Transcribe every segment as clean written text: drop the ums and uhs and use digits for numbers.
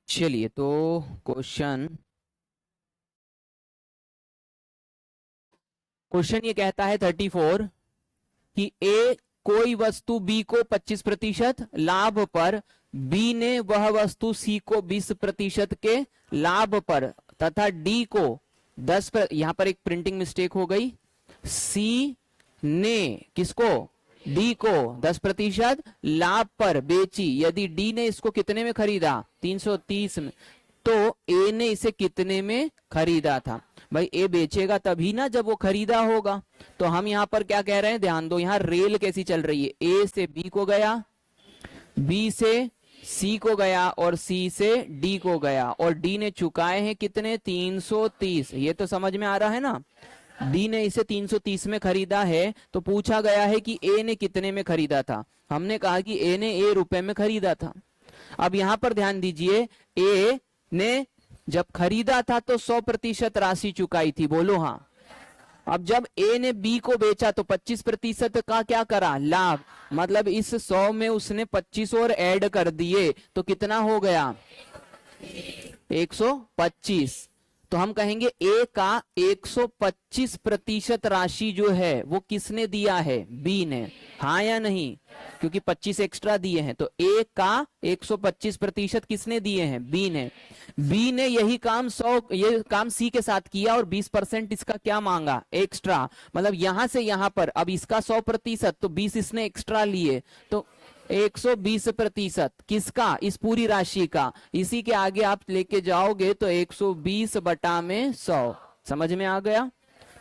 चलिए तो question question ये कहता है 34 कि ए कोई वस्तु बी को 25% लाभ पर, बी ने वह वस्तु सी को 20% के लाभ पर तथा डी को 10 पर, यहां पर एक प्रिंटिंग मिस्टेक हो गई। सी ने किसको, डी को 10% लाभ पर बेची यदि डी ने इसको कितने में खरीदा, 330 में, तो ए ने इसे कितने में खरीदा था। भाई ए बेचेगा तभी ना जब वो खरीदा होगा। तो हम यहां पर क्या कह रहे हैं, ध्यान दो, यहां रेल कैसी चल रही है, ए से बी को गया, बी से सी को गया और सी से डी को गया, और डी ने चुकाए हैं कितने, 330। ये तो समझ में आ रहा है ना। डी ने इसे 330 में खरीदा है, तो पूछा गया है कि ए ने कितने में खरीदा था। हमने कहा कि ए ने ए रुपए में खरीदा था। अब यहां पर ध्यान दीजिए, ए ने जब खरीदा था तो 100% राशि चुकाई थी, बोलो हाँ। अब जब ए ने बी को बेचा तो 25% का क्या करा, लाभ, मतलब इस 100 में उसने 25 और ऐड कर दिए, तो कितना हो गया, 125। तो हम कहेंगे ए का 125% राशि जो है वो किसने दिया है, बी ने, हाँ या नहीं, क्योंकि 25 एक्स्ट्रा दिए हैं। तो ए का 125% किसने दिए हैं, बी ने। बी ने यही काम 100, ये काम सी के साथ किया और 20% इसका क्या मांगा, एक्स्ट्रा, मतलब यहां से यहां पर अब इसका 100% तो 20 इसने एक्स्ट्रा लिए, तो 120% किसका, इस पूरी राशि का। इसी के आगे आप लेके जाओगे तो 120 बटा में 100, समझ में आ गया,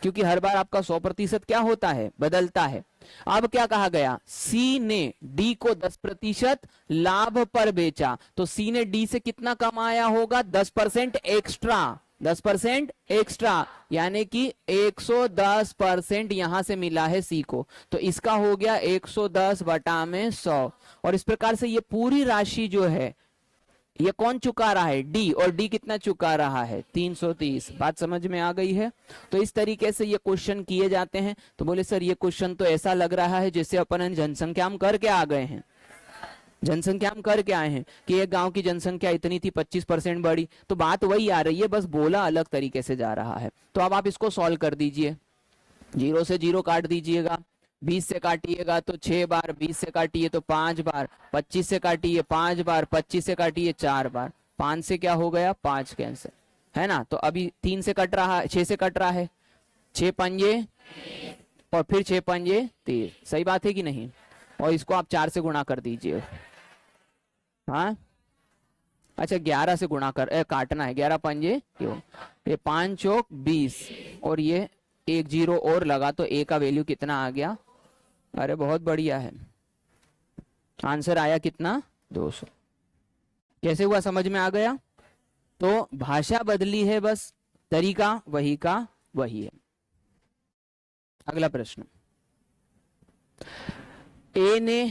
क्योंकि हर बार आपका 100% क्या होता है, बदलता है। अब क्या कहा गया, सी ने डी को 10% लाभ पर बेचा, तो सी ने डी से कितना कमाया होगा, 10% एक्स्ट्रा, 10% एक्स्ट्रा, यानी कि 110% यहां से मिला है सी को, तो इसका हो गया 110 बटा में 100। और इस प्रकार से ये पूरी राशि जो है ये कौन चुका रहा है, डी, और डी कितना चुका रहा है, 330। बात समझ में आ गई है। तो इस तरीके से ये क्वेश्चन किए जाते हैं। तो बोले सर ये क्वेश्चन तो ऐसा लग रहा है जैसे अपन जनसंख्या हम करके आ गए हैं, जनसंख्या हम करके आए हैं कि एक गांव की जनसंख्या इतनी थी, 25% बढ़ी, तो बात वही आ रही है, बस बोला अलग तरीके से जा रहा है। तो अब आप इसको सॉल्व कर दीजिए, 0 से 0 काट दीजिएगा, 20 से काटिएगा तो 6 बार, 20 से काटिए तो 5 बार, 25 से काटिए 5 बार, 25 से काटिए 4 बार, 5 से क्या हो गया, 5 कैंसिल, है ना। तो अभी 3 से कट रहा है, 6 से कट रहा है, 6 पंजे और फिर 6 पंजे 30, सही बात है कि नहीं। और इसको आप 4 से गुणा कर दीजिए, हाँ, अच्छा 11 से गुणा कर काटना है, 11 पंजे क्यों, ये 5 चौक 20, और ये एक 0 और लगा तो ए का वैल्यू कितना आ गया, अरे बहुत बढ़िया है, आंसर आया कितना, 200। कैसे हुआ, समझ में आ गया। तो भाषा बदली है, बस तरीका वही का वही है। अगला प्रश्न, ए ने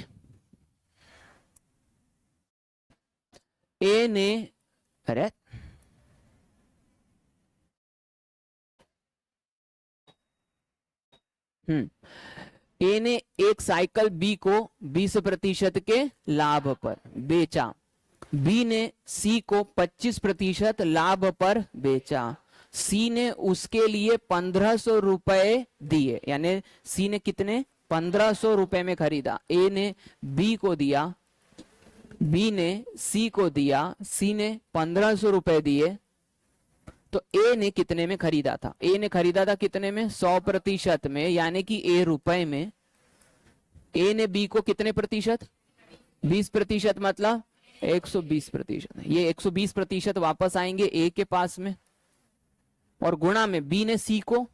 अरे ए ने एक साइकिल बी को 20% के लाभ पर बेचा, बी ने सी को 25% लाभ पर बेचा, सी ने उसके लिए 1500 रुपए दिए, यानी सी ने कितने, 1500 रुपए में खरीदा, ए ने बी को दिया, बी ने सी को दिया, सी ने 1500 रुपए दिए, तो ए ने कितने में खरीदा था, ए ने खरीदा था कितने में, 100% में, यानी कि ए रुपए में। ए ने बी को कितने प्रतिशत, 20%, मतलब 120%। ये 120% वापस आएंगे ए के पास में, और गुणा में बी ने सी को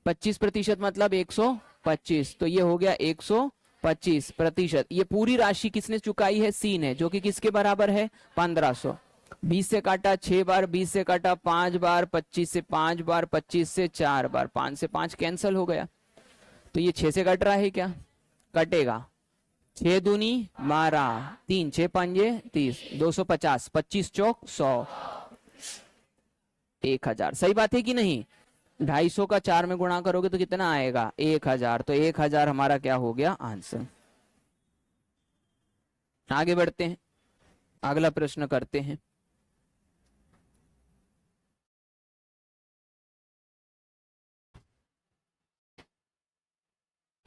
25%, मतलब 125, तो ये हो गया 125%। ये पूरी राशि किसने चुकाई है, सी ने, जो कि किसके बराबर है, 1500। 20 से काटा 6 बार, 20 से काटा 5 बार, 25 से 5 बार, 25 से 4 बार, 5 से 5 कैंसिल हो गया, तो ये 6 से कट रहा है क्या, कटेगा, 6 दूनी 12, 3 6 पंजे 30, 250, 25 चौक 100, 1000, सही बात है कि नहीं। 250 का 4 में गुणा करोगे तो कितना आएगा, 1000, तो 1000 हमारा क्या हो गया, आंसर। आगे बढ़ते हैं, अगला प्रश्न करते हैं।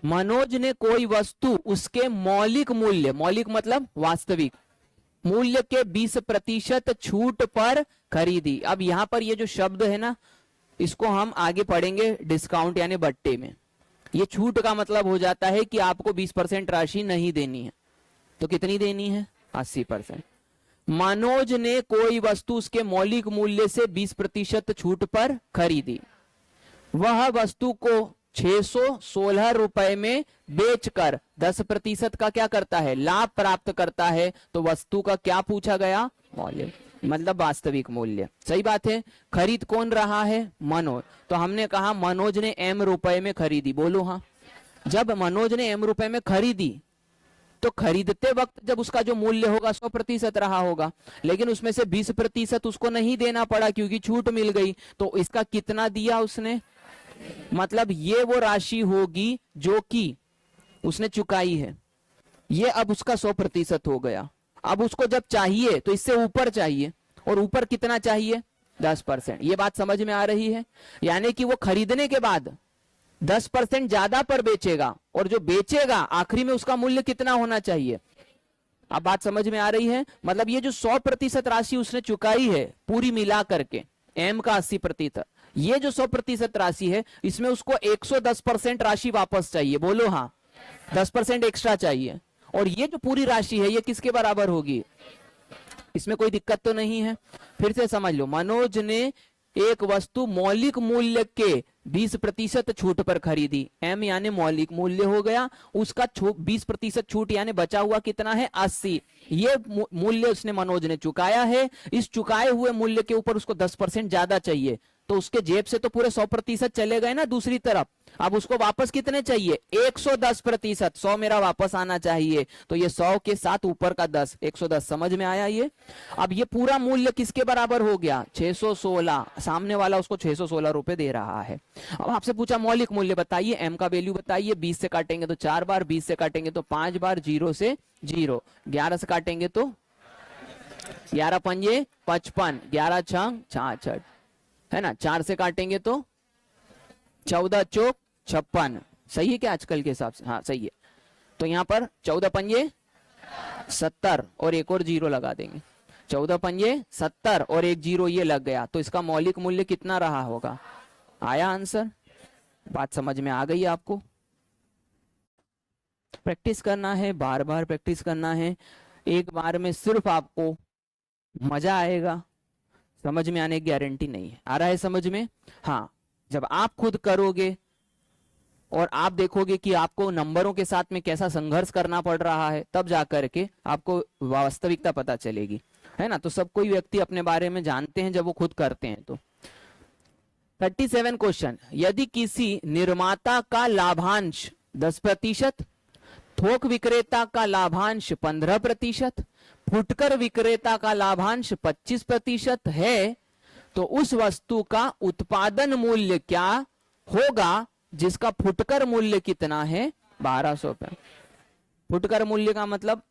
मनोज ने कोई वस्तु उसके मौलिक मूल्य, मौलिक मतलब वास्तविक मूल्य के 20% छूट पर खरीदी। अब यहां पर ये जो शब्द है ना, इसको हम आगे पढ़ेंगे डिस्काउंट यानी बट्टे में। ये छूट का मतलब हो जाता है कि आपको 20% राशि नहीं देनी है, तो कितनी देनी है? 80%। मनोज ने कोई वस्तु उसके मौलिक मूल्य से 20% छूट पर खरीदी। वह वस्तु को 616 रुपए में बेचकर 10% का क्या करता है? लाभ प्राप्त करता है। तो वस्तु का क्या पूछा गया? मौल्य, मतलब वास्तविक मूल्य। सही बात है। खरीद कौन रहा है? मनोज। तो हमने कहा मनोज ने M रुपए में खरीदी। बोलो हाँ। जब मनोज ने M रुपए में खरीदी तो खरीदते वक्त जब उसका जो मूल्य होगा 100% रहा होगा, लेकिन उसमें से 20% उसको नहीं देना पड़ा क्योंकि छूट मिल गई। तो इसका कितना दिया उसने? मतलब ये वो राशि होगी जो कि उसने चुकाई है। ये अब उसका 100% हो गया। अब उसको जब चाहिए तो इससे ऊपर चाहिए, और ऊपर कितना चाहिए? 10%। ये बात समझ में आ रही है? यानी कि वो खरीदने के बाद 10% ज्यादा पर बेचेगा, और जो बेचेगा आखिरी में उसका मूल्य कितना होना चाहिए? अब बात समझ में आ रही है? मतलब ये जो 100% राशि उसने चुकाई है पूरी मिला करके, M का 80%, ये जो 100% राशि है इसमें उसको 110% राशि वापस चाहिए। बोलो हाँ। 10% एक्स्ट्रा चाहिए। और ये जो पूरी राशि है ये किसके बराबर होगी? इसमें कोई दिक्कत तो नहीं है? फिर से समझ लो। मनोज ने एक वस्तु मौलिक मूल्य के 20% छूट पर खरीदी। M यानी मौलिक मूल्य हो गया, उसका 20% छूट यानी बचा हुआ कितना है? 80। ये मूल्य उसने मनोज ने चुकाया है। इस चुकाए हुए मूल्य के ऊपर उसको 10% ज्यादा चाहिए, तो उसके जेब से तो पूरे 100% चले गए ना दूसरी तरफ। अब उसको वापस कितने चाहिए? 110%। 100 मेरा वापस आना चाहिए, तो ये 100 के साथ ऊपर का 10, 110। समझ में आया ये? अब ये पूरा मूल्य किसके बराबर हो गया? 616। सामने वाला उसको 616 रुपए दे रहा है। अब आपसे पूछा मौलिक मूल्य बताइए, M का वैल्यू बताइए। 20 से काटेंगे तो 4 बार, 20 से काटेंगे तो 5 बार, 0 से 0, 11 से काटेंगे तो 11 पंजे 55, 11 छंग 66, है ना। 4 से काटेंगे तो 14 चौक 56। सही है क्या आजकल के हिसाब से? हाँ सही है। तो यहाँ पर 14 पंजे 70 और एक और 0 लगा देंगे। 14 पंजे 70 और एक 0 ये लग गया, तो इसका मौलिक मूल्य कितना रहा होगा? आया आंसर? बात समझ में आ गई आपको? प्रैक्टिस करना है, बार बार प्रैक्टिस करना है। एक बार में सिर्फ आपको मजा आएगा, समझ में आने की गारंटी नहीं है। आ रहा है समझ में? हाँ, जब आप खुद करोगे और आप देखोगे कि आपको नंबरों के साथ में कैसा संघर्ष करना पड़ रहा है, तब जाकर के आपको वास्तविकता पता चलेगी, है ना। तो सब कोई व्यक्ति अपने बारे में जानते हैं जब वो खुद करते हैं। तो 37 क्वेश्चन। यदि किसी निर्माता का लाभांश 10%, थोक विक्रेता का लाभांश 15%, फुटकर विक्रेता का लाभांश 25% है, तो उस वस्तु का उत्पादन मूल्य क्या होगा जिसका फुटकर मूल्य कितना है? 1200 रुपए। फुटकर मूल्य का मतलब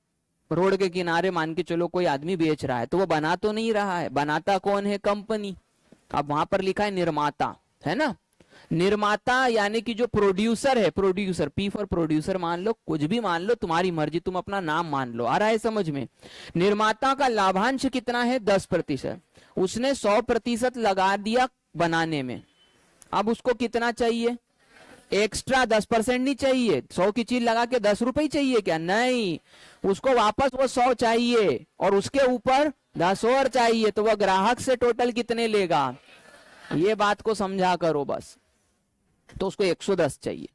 रोड के किनारे मान के चलो कोई आदमी बेच रहा है, तो वो बना तो नहीं रहा है, बनाता कौन है? कंपनी। अब वहां पर लिखा है निर्माता, है ना। निर्माता यानी कि जो प्रोड्यूसर है, प्रोड्यूसर, P फॉर प्रोड्यूसर मान लो, कुछ भी मान लो, तुम्हारी मर्जी, तुम अपना नाम मान लो। आ रहा है समझ में? निर्माता का लाभांश कितना है? 10%। उसने 100% लगा दिया बनाने में। अब उसको कितना चाहिए? एक्स्ट्रा 10% नहीं चाहिए। 100 की चीज लगा के 10 रुपए ही चाहिए क्या? नहीं, उसको वापस वो 100 चाहिए और उसके ऊपर 10 और चाहिए। तो वह ग्राहक से टोटल कितने लेगा? ये बात को समझा करो बस। तो उसको 110 चाहिए।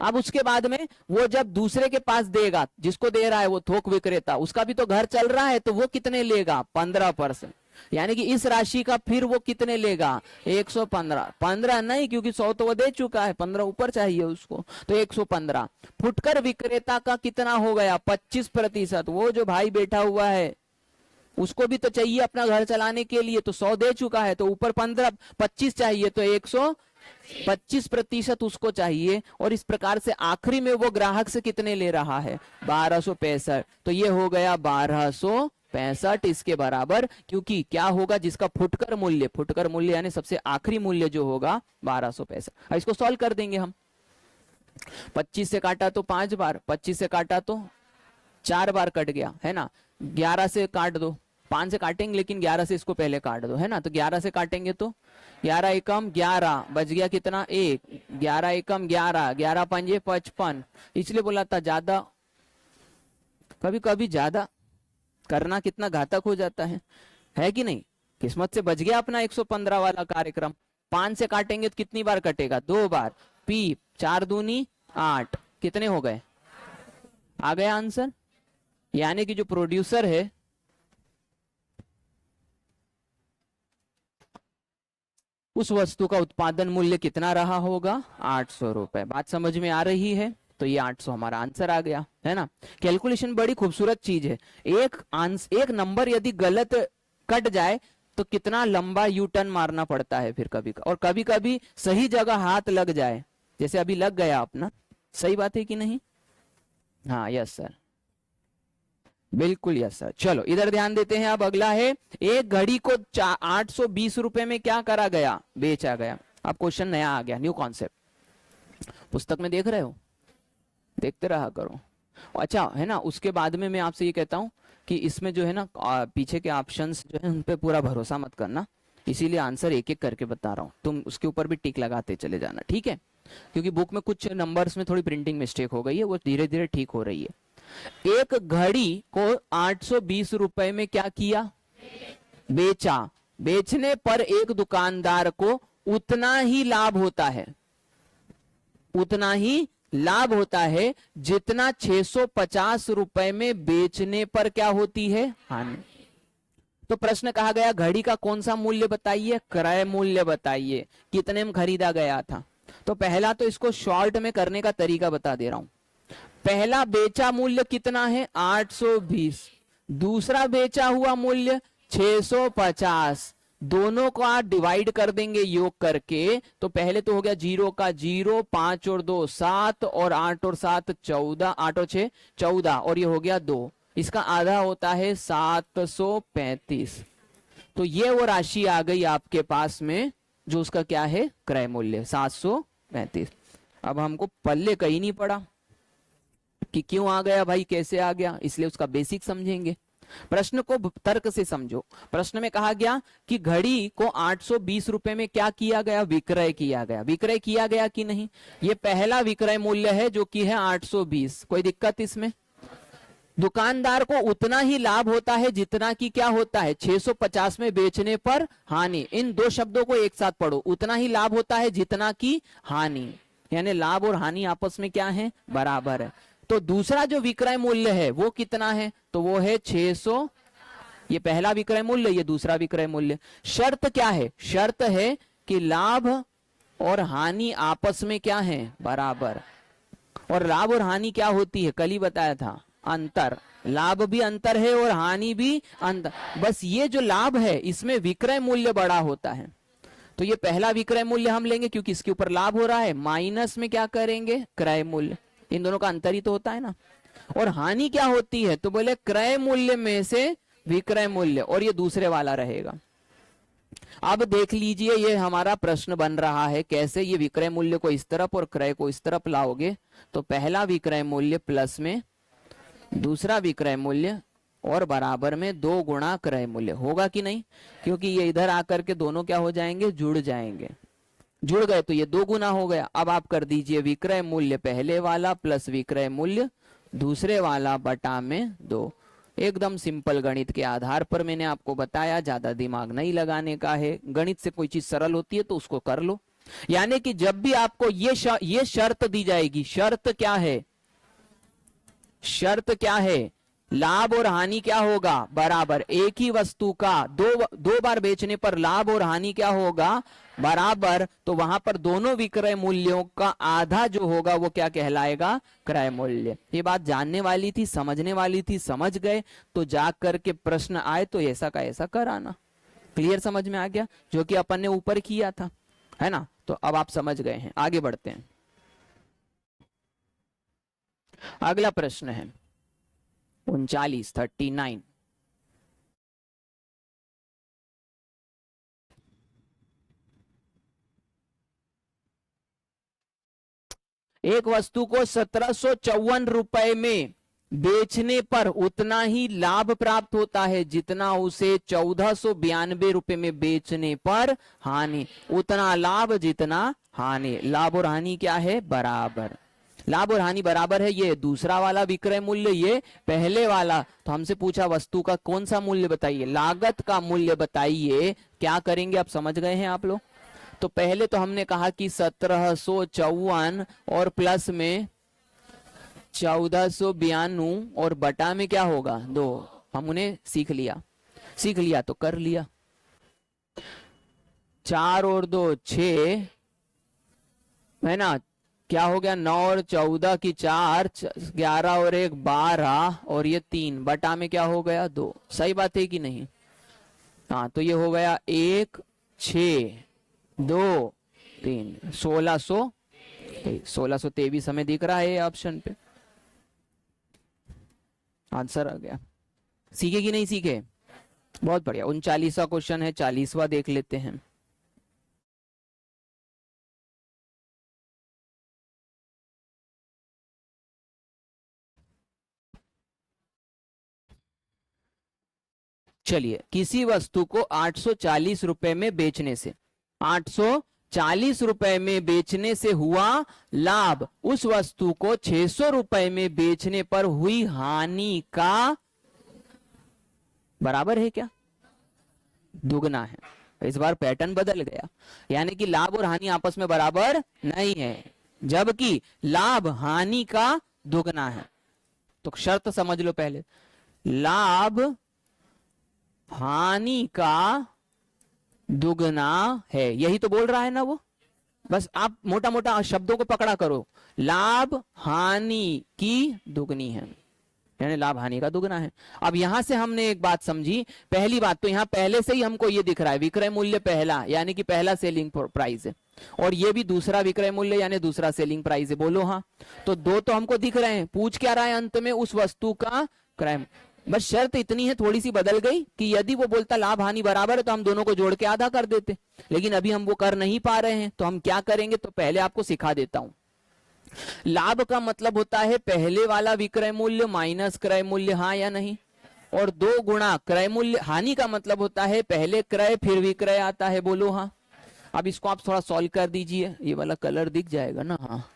अब उसके बाद में वो जब दूसरे के पास देगा, जिसको दे रहा है वो थोक विक्रेता, उसका भी तो घर चल रहा है, तो वो कितने लेगा? 15%। यानी कि इस राशि का फिर वो कितने लेगा? 115। 15 नहीं, क्योंकि 100 तो वो दे चुका है, 15 ऊपर चाहिए उसको, तो 115। फुटकर विक्रेता का कितना हो गया? 25%। वो जो भाई बैठा हुआ है उसको भी तो चाहिए अपना घर चलाने के लिए, तो 100 दे चुका है, तो ऊपर 25 चाहिए, तो 125% उसको चाहिए। और इस प्रकार से आखिरी में वो ग्राहक से कितने ले रहा है? 1265। तो ये हो गया 1200 65 इसके बराबर, क्योंकि क्या होगा जिसका फुटकर मूल्य यानी सबसे आखिरी मूल्य जो होगा 1265। इसको सॉल्व कर देंगे हम। 25 से काटा तो 5 बार, 25 से काटा तो 4 बार कट गया है ना। 11 से काट दो, 5 से काटेंगे लेकिन 11 से इसको पहले काट दो है ना। तो 11 से काटेंगे तो 11 एकम 11 बच गया कितना 1, 11 एकम 11, 11 पंजे 55। इसलिए बोला था ज्यादा, कभी कभी ज्यादा करना कितना घातक हो जाता है कि नहीं। किस्मत से बच गया अपना 115 वाला कार्यक्रम। 5 से काटेंगे तो कितनी बार कटेगा 2 बार। पी 4 दूनी 8, कितने हो गए, आ गया आंसर। यानी कि जो प्रोड्यूसर है उस वस्तु का उत्पादन मूल्य कितना रहा होगा 800 रुपए। बात समझ में आ रही है। तो ये 800 हमारा आंसर आ गया है ना। कैलकुलेशन बड़ी खूबसूरत चीज है। एक नंबर यदि गलत कट जाए तो कितना लंबा यू टर्न मारना पड़ता है फिर कभी, और कभी कभी सही जगह हाथ लग जाए, जैसे अभी लग गया अपना। सही बात है कि नहीं। हाँ यस सर, बिल्कुल यस सर। चलो इधर ध्यान देते हैं। अब अगला है, एक घड़ी को 820 रुपए में क्या करा गया, बेचा गया। अब क्वेश्चन नया आ गया, न्यू कॉन्सेप्ट। पुस्तक में देख रहे हो, देखते रहा करो। अच्छा है ना। उसके बाद में मैं आपसे ये कहता हूं कि इसमें जो है ना पीछे के ऑप्शंस जो है उन पे पूरा भरोसा मत करना, इसीलिए आंसर एक एक करके बता रहा हूं। तुम उसके ऊपर भी टिक लगाते चले जाना, ठीक है। क्योंकि बुक में कुछ नंबर्स में थोड़ी प्रिंटिंग मिस्टेक हो गई है, वो धीरे धीरे ठीक हो रही है। एक घड़ी को 820 रुपए में क्या किया, बेचा। बेचने पर एक दुकानदार को उतना ही लाभ होता है, उतना ही लाभ होता है जितना 650 रुपए में बेचने पर क्या होती है, हानि। तो प्रश्न कहा गया घड़ी का कौन सा मूल्य बताइए, क्रय मूल्य बताइए, कितने में खरीदा गया था। तो पहला तो इसको शॉर्ट में करने का तरीका बता दे रहा हूं। पहला बेचा मूल्य कितना है 820, दूसरा बेचा हुआ मूल्य 650, दोनों को आप डिवाइड कर देंगे योग करके। तो पहले तो हो गया 0 का 0, 5 और 2 7, और 8 और 7 14, 8 और 6 14, और ये हो गया 2। इसका आधा होता है 735। तो ये वो राशि आ गई आपके पास में जो उसका क्या है क्रय मूल्य 735। अब हमको पल्ले कहीं नहीं पड़ा कि क्यों आ गया भाई, कैसे आ गया, इसलिए उसका बेसिक समझेंगे। प्रश्न को तर्क से समझो। प्रश्न में कहा गया कि घड़ी को 820 रुपए में क्या किया गया, विक्रय किया गया। विक्रय किया गया कि नहीं, ये पहला विक्रय मूल्य है जो कि है 820। कोई दिक्कत इसमें। दुकानदार को उतना ही लाभ होता है जितना कि क्या होता है 650 में बेचने पर हानि। इन दो शब्दों को एक साथ पढ़ो, उतना ही लाभ होता है जितना कि हानि, यानी लाभ और हानि आपस में क्या है, बराबर है। तो दूसरा जो विक्रय मूल्य है वो कितना है, तो वो है 600। ये पहला विक्रय मूल्य, ये दूसरा विक्रय मूल्य। शर्त क्या है, शर्त है कि लाभ और हानि आपस में क्या है, बराबर। और लाभ और हानि क्या होती है, कल ही बताया था, अंतर। लाभ भी अंतर है और हानि भी अंतर। बस ये जो लाभ है इसमें विक्रय मूल्य बड़ा होता है। तो ये पहला विक्रय मूल्य हम लेंगे क्योंकि इसके ऊपर लाभ हो रहा है, माइनस में क्या करेंगे, क्रय मूल्य। इन दोनों का अंतर ही तो होता है ना। और हानि क्या होती है, तो बोले क्रय मूल्य में से विक्रय मूल्य, और ये दूसरे वाला रहेगा। अब देख लीजिए ये हमारा प्रश्न बन रहा है कैसे, ये विक्रय मूल्य को इस तरफ और क्रय को इस तरफ लाओगे। तो पहला विक्रय मूल्य प्लस में दूसरा विक्रय मूल्य और बराबर में 2 गुणा क्रय मूल्य, होगा कि नहीं, क्योंकि ये इधर आकर के दोनों क्या हो जाएंगे, जुड़ जाएंगे। जुड़ गए तो ये 2 गुना हो गया। अब आप कर दीजिए विक्रय मूल्य पहले वाला प्लस विक्रय मूल्य दूसरे वाला बटा में 2। एकदम सिंपल गणित के आधार पर मैंने आपको बताया, ज्यादा दिमाग नहीं लगाने का है। गणित से कोई चीज सरल होती है तो उसको कर लो। यानी कि जब भी आपको ये शर्त दी जाएगी, शर्त क्या है, शर्त क्या है, लाभ और हानि क्या होगा, बराबर। एक ही वस्तु का दो बार बेचने पर लाभ और हानि क्या होगा, बराबर। तो वहां पर दोनों विक्रय मूल्यों का आधा जो होगा वो क्या कहलाएगा, क्रय मूल्य। ये बात जानने वाली थी, समझने वाली थी, समझ गए तो जा करके प्रश्न आए तो ऐसा का ऐसा कराना। क्लियर, समझ में आ गया, जो कि अपन ने ऊपर किया था, है ना। तो अब आप समझ गए हैं, आगे बढ़ते हैं। अगला प्रश्न है 39। एक वस्तु को 1754 रुपए में बेचने पर उतना ही लाभ प्राप्त होता है जितना उसे 1492 रुपए में बेचने पर हानि, उतना लाभ जितना हानि। लाभ और हानि क्या है? बराबर। लाभ और हानि बराबर है, ये दूसरा वाला विक्रय मूल्य, ये पहले वाला। तो हमसे पूछा वस्तु का कौन सा मूल्य बताइए, लागत का मूल्य बताइए। क्या करेंगे आप समझ गए हैं आप लोग? तो पहले तो हमने कहा कि 1754 और प्लस में 1492 और बटा में क्या होगा? 2। हम उन्हें सीख लिया तो कर लिया। 4 और 2 6 है ना, क्या हो गया? 9 और 14 की 4, 11 और 1 12 और ये 3 बटा में क्या हो गया? 2। सही बात है कि नहीं? हाँ, तो ये हो गया 1 6 2 3 1623 हमें दिख रहा है ऑप्शन पे, आंसर आ गया। सीखे कि नहीं सीखे? बहुत बढ़िया। 39वां क्वेश्चन है, 40वां देख लेते हैं। चलिए, किसी वस्तु को 840 रुपए में बेचने से, 840 रुपए में बेचने से हुआ लाभ उस वस्तु को 600 रुपए में बेचने पर हुई हानि का बराबर है क्या? दुगना है। इस बार पैटर्न बदल गया, यानी कि लाभ और हानि आपस में बराबर नहीं है, जबकि लाभ हानि का दुगना है। तो शर्त समझ लो पहले, लाभ हानि का दुगना है, यही तो बोल रहा है ना वो। बस आप मोटा मोटा शब्दों को पकड़ा करो, लाभ हानि की दुगनी है, यानी लाभ हानि का दुगना है। अब यहां से हमने एक बात समझी। पहली बात तो यहां पहले से ही हमको ये दिख रहा है, विक्रय मूल्य पहला यानी कि पहला सेलिंग प्राइस है, और ये भी दूसरा विक्रय मूल्य यानी दूसरा सेलिंग प्राइस है। बोलो हाँ। तो 2 तो हमको दिख रहे हैं। पूछ क्या रहा है अंत में? उस वस्तु का क्रय। बस शर्त इतनी है, थोड़ी सी बदल गई कि यदि वो बोलता लाभ हानि बराबर है तो हम दोनों को जोड़ के आधा कर देते, लेकिन अभी हम वो कर नहीं पा रहे हैं। तो हम क्या करेंगे? तो पहले आपको सिखा देता हूं। लाभ का मतलब होता है पहले वाला विक्रय मूल्य माइनस क्रय मूल्य, हाँ या नहीं, और 2 गुणा क्रय मूल्य। हानि का मतलब होता है पहले क्रय फिर विक्रय आता है, बोलो हाँ। अब इसको आप थोड़ा सॉल्व कर दीजिए, ये वाला कलर दिख जाएगा ना, हाँ।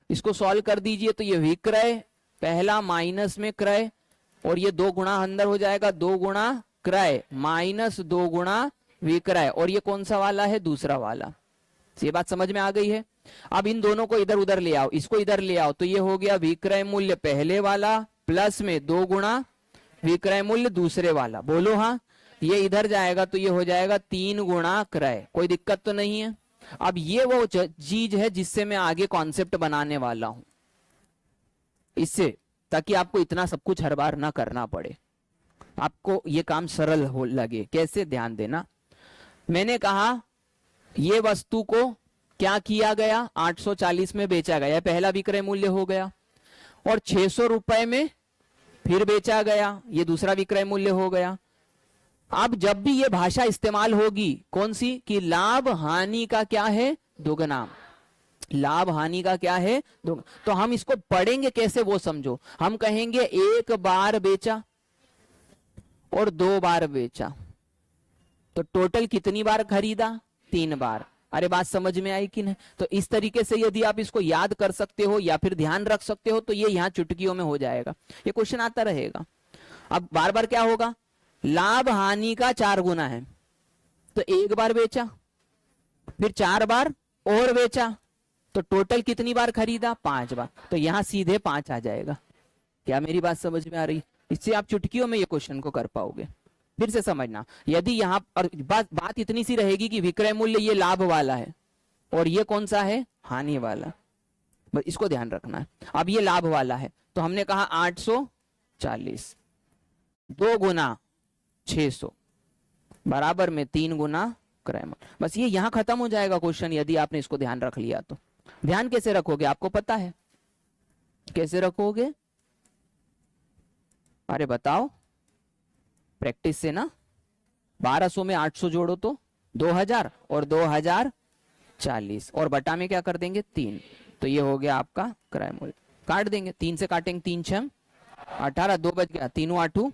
इसको सॉल्व कर दीजिए तो ये विक्रय पहला माइनस में क्रय, और ये 2 गुणा अंदर हो जाएगा, 2 गुणा क्रय माइनस 2 गुणा विक्रय, और ये कौन सा वाला है? दूसरा वाला। ये बात समझ में आ गई है? अब इन दोनों को इधर उधर ले आओ, इसको इधर ले आओ, तो ये हो गया विक्रय मूल्य पहले वाला प्लस में 2 गुणा विक्रय मूल्य दूसरे वाला, बोलो हाँ। ये इधर जाएगा तो ये हो जाएगा 3 गुणा क्रय। कोई दिक्कत तो नहीं है? अब ये वो चीज है जिससे मैं आगे कॉन्सेप्ट बनाने वाला हूं, इससे, ताकि आपको इतना सब कुछ हर बार ना करना पड़े, आपको ये काम सरल हो लगे। कैसे? ध्यान देना। मैंने कहा ये वस्तु को क्या किया गया? 840 में बेचा गया, पहला विक्रय मूल्य हो गया, और 600 रुपए में फिर बेचा गया, ये दूसरा विक्रय मूल्य हो गया। अब जब भी ये भाषा इस्तेमाल होगी, कौन सी? कि लाभ हानि का क्या है? दुगना। लाभ हानि का क्या है? दुगना। तो हम इसको पढ़ेंगे कैसे वो समझो। हम कहेंगे 1 बार बेचा और 2 बार बेचा, तो टोटल कितनी बार खरीदा? 3 बार। अरे बात समझ में आई कि नहीं? तो इस तरीके से यदि आप इसको याद कर सकते हो या फिर ध्यान रख सकते हो तो ये यहाँ चुटकियों में हो जाएगा, ये क्वेश्चन आता रहेगा। अब बार बार क्या होगा? लाभ हानि का 4 गुना है, तो 1 बार बेचा फिर 4 बार और बेचा, तो टोटल कितनी बार खरीदा? 5 बार। तो यहां सीधे 5 आ जाएगा। क्या मेरी बात समझ में आ रही? इससे आप चुटकियों में ये क्वेश्चन को कर पाओगे। फिर से समझना, यदि यहां और बात इतनी सी रहेगी कि विक्रय मूल्य ये लाभ वाला है और ये कौन सा है? हानि वाला। बस इसको ध्यान रखना है। अब ये लाभ वाला है तो हमने कहा 840, 2 गुना 600 बराबर में 3 गुना क्रय। बस ये यहां खत्म हो जाएगा क्वेश्चन, यदि आपने इसको ध्यान रख लिया तो। ध्यान कैसे रखोगे? आपको पता है कैसे रखोगे? अरे बताओ, प्रैक्टिस से ना। 1200 में 800 जोड़ो तो 2000 और 2040, और बटा में क्या कर देंगे? 3। तो ये हो गया आपका क्रय मूल्य। काट देंगे, 3 से काटेंगे, 3 6 18, 2 बच गया, 3 8,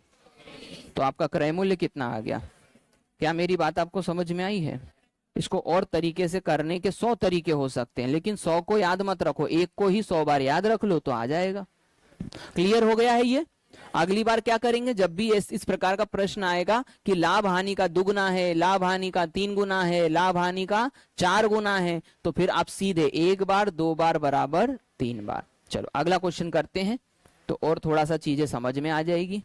तो आपका क्रय मूल्य कितना आ गया। क्या मेरी बात आपको समझ में आई है? इसको और तरीके से करने के 100 तरीके हो सकते हैं, लेकिन 100 को याद मत रखो, एक को ही 100 बार याद रख लो तो आ जाएगा। क्लियर हो गया है ये? अगली बार क्या करेंगे, जब भी इस प्रकार का प्रश्न आएगा कि लाभ हानि का दुगुना है, लाभ हानि का 3 गुना है, लाभ हानि का 4 गुना है, तो फिर आप सीधे 1 बार 2 बार बराबर 3 बार। चलो अगला क्वेश्चन करते हैं, तो और थोड़ा सा चीजें समझ में आ जाएगी।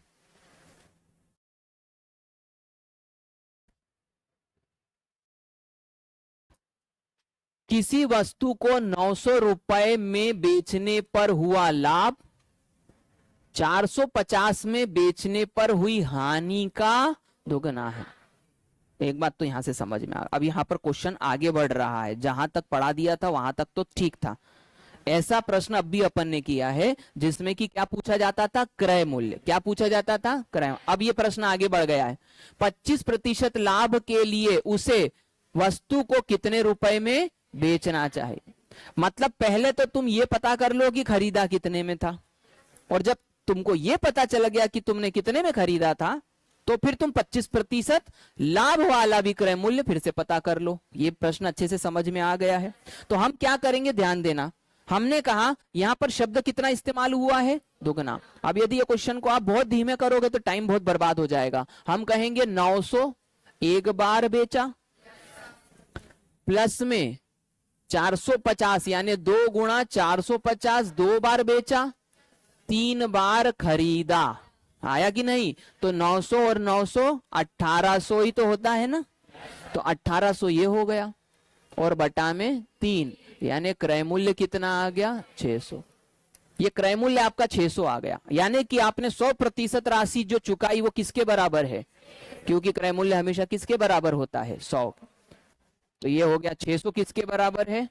किसी वस्तु को 900 रुपए में बेचने पर हुआ लाभ 450 में बेचने पर हुई हानि का दोगुना है। एक बात तो यहां से समझ में आ, अब यहां पर क्वेश्चन आगे बढ़ रहा है, जहां तक पढ़ा दिया था वहां तक तो ठीक था। ऐसा प्रश्न अब भी अपन ने किया है जिसमें कि क्या पूछा जाता था, क्रय मूल्य। क्या पूछा जाता था, क्रय। अब ये प्रश्न आगे बढ़ गया है, 25% लाभ के लिए उसे वस्तु को कितने रुपए में बेचना चाहिए। मतलब पहले तो तुम ये पता कर लो कि खरीदा कितने में था, और जब तुमको ये पता चल गया कि तुमने कितने में खरीदा था, तो फिर तुम 25% लाभ वाला विक्रय मूल्य फिर से पता कर लो। ये प्रश्न अच्छे से समझ में आ गया है। तो हम क्या करेंगे, ध्यान देना, हमने कहा यहां पर शब्द कितना इस्तेमाल हुआ है, दुगना। अब यदि ये क्वेश्चन को आप बहुत धीमे करोगे तो टाइम बहुत बर्बाद हो जाएगा। हम कहेंगे 900 एक बार बेचा, प्लस में 450 यानी 2 गुणा 450 2 बार बेचा, 3 बार खरीदा। आया कि नहीं? तो 900 और 900 1800 ही तो होता है ना, तो 1800 ये हो गया, और बटा में 3, यानी क्रय मूल्य कितना आ गया, 600। ये क्रय मूल्य आपका 600 आ गया, यानी कि आपने 100% राशि जो चुकाई वो किसके बराबर है, क्योंकि क्रय मूल्य हमेशा किसके बराबर होता है, 100। तो ये हो गया 600 किसके बराबर है।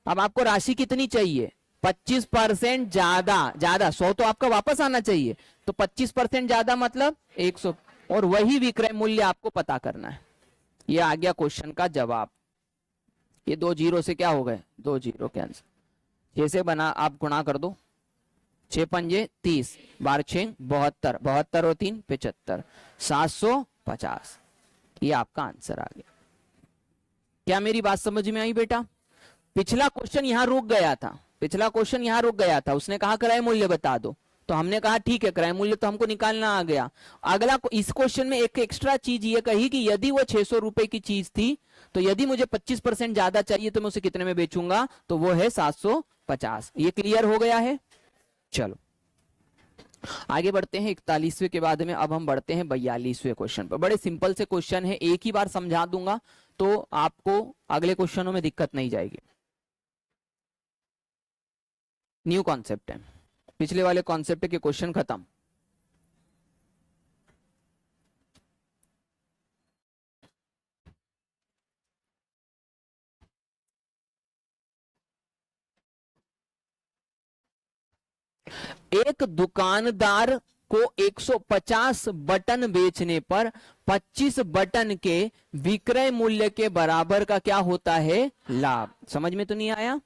अब आपको राशि कितनी चाहिए, 25% ज्यादा 100 तो आपका वापस आना चाहिए, तो 25% ज्यादा मतलब 100, और वही विक्रय मूल्य आपको पता करना है। ये आ गया क्वेश्चन का जवाब। ये 2 जीरो से क्या हो गए, 2 जीरो कैंसिल, 6 से बना आप गुणा कर दो, 6 पंजे 30, बार 6 72, 72 और 3 75, 750। ये आपका आंसर आ गया। क्या मेरी बात समझ में आई बेटा? पिछला क्वेश्चन यहां रुक गया था, पिछला क्वेश्चन यहां रुक गया था, उसने कहा क्रय मूल्य बता दो, तो हमने कहा ठीक है क्रय मूल्य तो हमको निकालना आ गया। अगला इस क्वेश्चन में एक एक्स्ट्रा चीज ये कही कि यदि वो 600 रुपए की चीज थी, तो यदि मुझे 25% ज्यादा चाहिए तो मैं उसे कितने में बेचूंगा, तो वो है 750। ये क्लियर हो गया है। चलो आगे बढ़ते हैं 41वें के बाद में, अब हम बढ़ते हैं 42वें क्वेश्चन पर। बड़े सिंपल से क्वेश्चन है, एक ही बार समझा दूंगा तो आपको अगले क्वेश्चनों में दिक्कत नहीं जाएगी। न्यू कॉन्सेप्ट है, पिछले वाले कॉन्सेप्ट के क्वेश्चन खत्म। एक दुकानदार को 150 बटन बेचने पर 25 बटन के विक्रय मूल्य के बराबर का क्या होता है, लाभ। समझ में तो नहीं आया?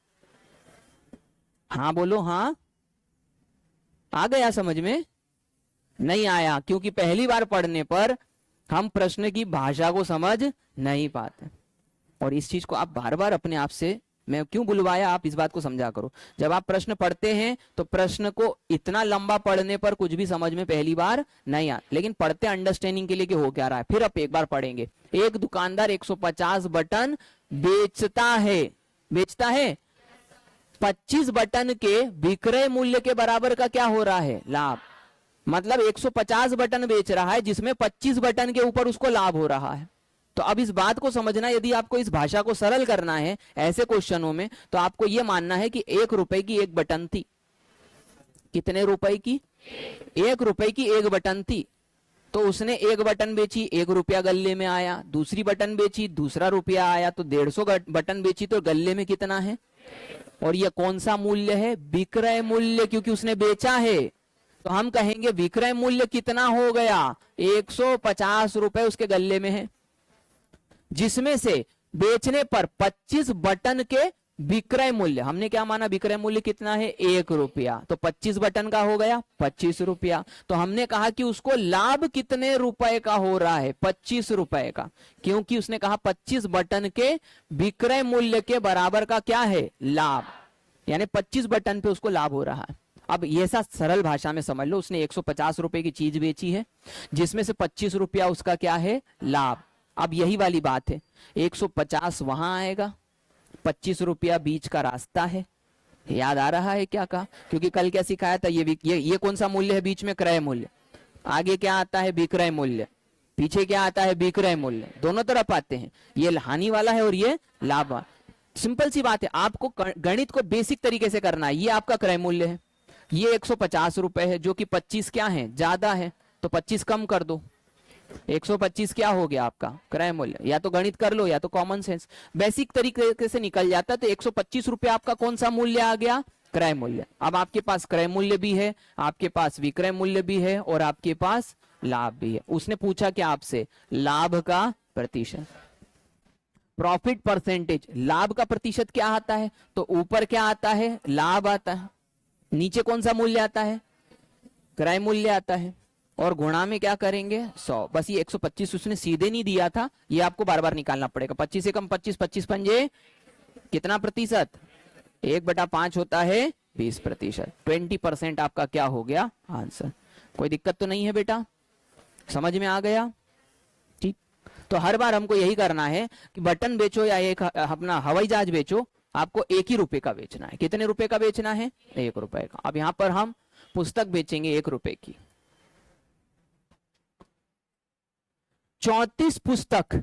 हाँ बोलो, हाँ आ गया समझ में? नहीं आया, क्योंकि पहली बार पढ़ने पर हम प्रश्न की भाषा को समझ नहीं पाते, और इस चीज को आप बार बार अपने आप से, मैं क्यों बुलवाया, आप इस बात को समझा करो। जब आप प्रश्न पढ़ते हैं तो प्रश्न को इतना लंबा पढ़ने पर कुछ भी समझ में पहली बार नहीं आ, लेकिन पढ़ते अंडरस्टैंडिंग के लिए कि हो क्या रहा है। फिर आप एक बार पढ़ेंगे, एक दुकानदार 150 बटन बेचता है, 25 बटन के विक्रय मूल्य के बराबर का क्या हो रहा है, लाभ। मतलब 150 बटन बेच रहा है जिसमें 25 बटन के ऊपर उसको लाभ हो रहा है। तो अब इस बात को समझना, यदि आपको इस भाषा को सरल करना है ऐसे क्वेश्चनों में, तो आपको यह मानना है कि 1 रुपए की एक बटन थी। कितने रुपए की? 1 रुपए की एक बटन थी, तो उसने एक बटन बेची, 1 रुपया गल्ले में आया, दूसरी बटन बेची, दूसरा रुपया आया, तो 150 बटन बेची, तो गल्ले में कितना है। और यह कौन सा मूल्य है, विक्रय मूल्य, क्योंकि उसने बेचा है। तो हम कहेंगे विक्रय मूल्य कितना हो गया, 150 रुपए उसके गल्ले में है, जिसमें से बेचने पर 25 बटन के विक्रय मूल्य, हमने क्या माना, विक्रय मूल्य कितना है 1 रुपया, तो 25 बटन का हो गया 25 रुपया। तो हमने कहा कि उसको लाभ कितने रुपए का हो रहा है, 25 रुपए का, क्योंकि उसने कहा 25 बटन के विक्रय मूल्य के बराबर का क्या है लाभ, यानी 25 बटन पे उसको लाभ हो रहा है। अब ये सा सरल भाषा में समझ लो, उसने 150 रुपए की चीज बेची है जिसमें से 25 रुपया उसका क्या है लाभ। अब यही वाली बात है, 150 वहां आएगा, 25 रुपया बीच का रास्ता है। याद आ रहा है क्या कहा, क्योंकि कल क्या सिखाया था, ये कौन सा मूल्य है बीच में, क्रय मूल्य, आगे क्या आता है विक्रय मूल्य, पीछे क्या आता है विक्रय मूल्य, दोनों तरफ आते हैं, ये हानि वाला है और ये लाभ वाला। सिंपल सी बात है, आपको गणित को बेसिक तरीके से करना है। ये आपका क्रय मूल्य है, ये 150 रुपए है, जो कि 25 क्या है ज्यादा है, तो 25 कम कर दो, 125 क्या हो गया आपका क्रय मूल्य। या तो गणित कर लो या तो कॉमन सेंस, बेसिक तरीके से निकल जाता है। तो 125 रुपए आपका कौन सा मूल्य आ गया, क्रय मूल्य। अब आपके पास क्रय मूल्य भी है, आपके पास विक्रय मूल्य भी है और आपके पास लाभ भी है। उसने पूछा क्या आपसे, लाभ का प्रतिशत, प्रॉफिट परसेंटेज, लाभ का प्रतिशत क्या आता है, तो ऊपर क्या आता है लाभ आता है, नीचे कौन सा मूल्य आता है क्रय मूल्य आता है, और गुणा में क्या करेंगे 100। बस ये 125 उसने सीधे नहीं दिया था, ये आपको बार बार निकालना पड़ेगा। 25 से कम 25, 25 पंजे कितना प्रतिशत, 1/5 होता है 20%, 20% आपका क्या हो गया आंसर। कोई दिक्कत तो नहीं है बेटा, समझ में आ गया, ठीक। तो हर बार हमको यही करना है कि बटन बेचो या एक अपना हवाई जहाज बेचो, आपको 1 ही रुपए का बेचना है। कितने रुपए का बेचना है, 1 रुपए का। अब यहां पर हम पुस्तक बेचेंगे 1 रुपए की, 34 पुस्तक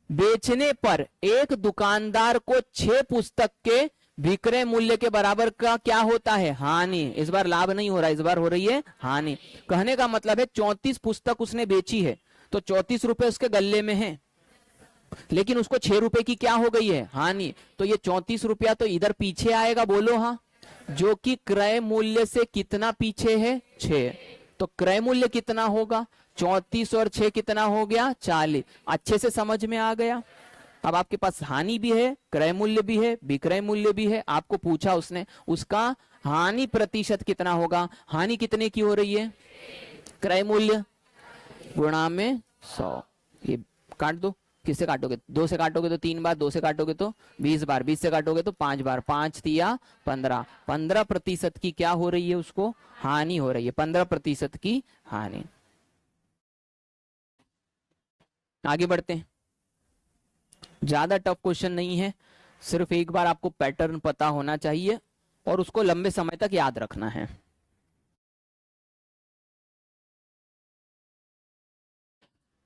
बेचने पर एक दुकानदार को 6 पुस्तक के विक्रय मूल्य के बराबर का क्या होता है हानि। इस बार लाभ नहीं हो रहा, इस बार हो रही है हानि। कहने का मतलब है 34 पुस्तक उसने बेची है, तो 34 रुपए उसके गल्ले में है, लेकिन उसको 6 रुपए की क्या हो गई है हानि। तो ये 34 रुपया तो इधर पीछे आएगा, बोलो हाँ, जो कि क्रय मूल्य से कितना पीछे है 6। तो क्रय मूल्य कितना होगा 34 और 6 कितना हो गया 40। अच्छे से समझ में आ गया। अब आपके पास हानि भी है, क्रय मूल्य भी है, विक्रय मूल्य भी है। आपको पूछा उसने उसका हानि प्रतिशत कितना होगा, हानि कितने की हो रही है, क्रय मूल्य गुणा में 100। ये काट दो, किससे काटोगे, 2 से काटोगे तो 3 बार, 2 से काटोगे तो 20 बार, 20 से काटोगे तो 5 बार, 5 तिया 15, 15% की क्या हो रही है उसको हानि हो रही है, 15% की हानि। आगे बढ़ते हैं, ज्यादा टफ क्वेश्चन नहीं है, सिर्फ एक बार आपको पैटर्न पता होना चाहिए और उसको लंबे समय तक याद रखना है।